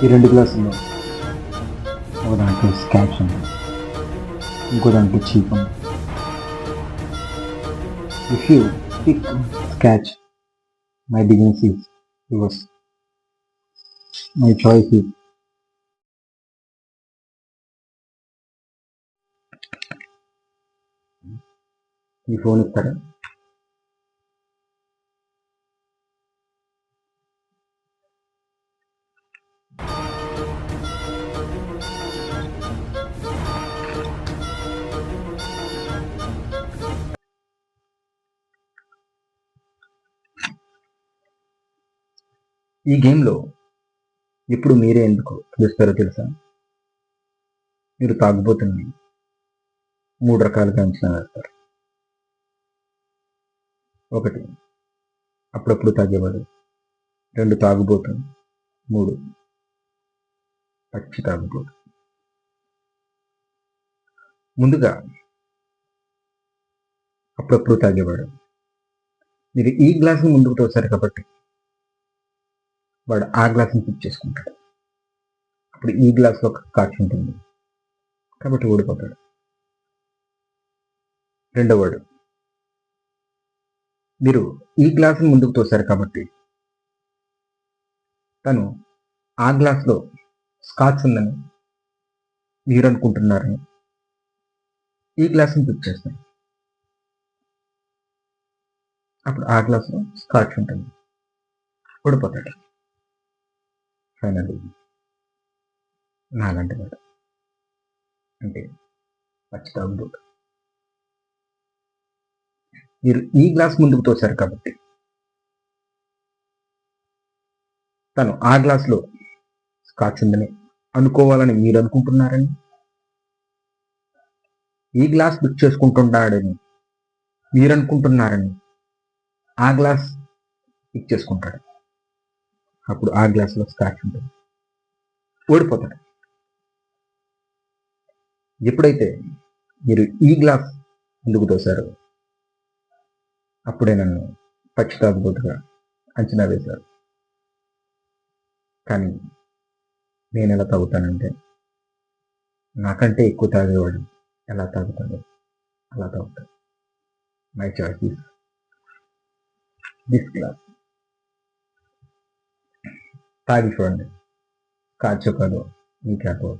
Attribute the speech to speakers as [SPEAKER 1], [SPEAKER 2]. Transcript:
[SPEAKER 1] ఈ 2 గ్లాసుల్లో ఒక దాంట్లో స్కాచ్ ఉంది, ఇంకో దాంట్లో చీప్ ఉంది. If you pick scotch, my business is yours. My choice is మీ ఫోన్ ఇస్తారా? ఈ గేమ్లో ఎప్పుడు మీరే ఎందుకు గెలుస్తారో తెలుసా? మీరు తాగుబోతుని 3 రకాలుగా అంచనా వేస్తారు. 1 అప్పుడప్పుడు తాగేవాడు, 2 తాగుబోతు, 3 పచ్చి తాగుబోతు. ముందుగా అప్పుడప్పుడు తాగేవాడు. మీరు ఈ గ్లాసుని ముందుకు తోసారు కాబట్టి వాడు ఆ గ్లాసుని పిక్ చేసుకుంటాడు. అప్పుడు ఈ గ్లాసులో ఒక స్కాచ్ ఉంటుంది కాబట్టి ఓడిపోతాడు. రెండోవాడు, మీరు ఈ గ్లాసుని ముందుకు తోసారు కాబట్టి తను ఆ గ్లాసులో స్కాచ్ ఉందని మీరు అనుకుంటున్నారని ఈ గ్లాసుని పిక్ చేస్తాడు. అప్పుడు ఆ గ్లాసులో స్కాచ్ ఉంటుంది, ఓడిపోతాడు. ఫైనల్లీ నాలాంటి వాడు, అంటే పచ్చి తాగుబోతు. మీరు ఈ గ్లాస్ ముందుకు తోసారు కాబట్టి తను ఆ గ్లాసులో స్కాచ్ ఉందని అనుకోవాలని మీరు అనుకుంటున్నారని ఈ గ్లాస్ పిక్ చేసుకుంటున్నాడని మీరు అనుకుంటున్నారని ఆ గ్లాస్ పిక్ చేసుకుంటాడు. అప్పుడు ఆ గ్లాసులో స్కాచ్ ఉంటుంది, ఓడిపోతాడు. ఎప్పుడైతే మీరు ఈ గ్లాస్ ముందుకు తోసారో అప్పుడే నన్ను పచ్చి తాగుబోతుగా అంచనా వేశారు. కానీ నేను ఎలా తాగుతానంటే, నాకంటే ఎక్కువ తాగేవాడు ఎలా తాగుతాడో అలా తాగుతాడు. My choice is this glass. తాగి చూడండి, కాచో కాదో మీకే అర్థం.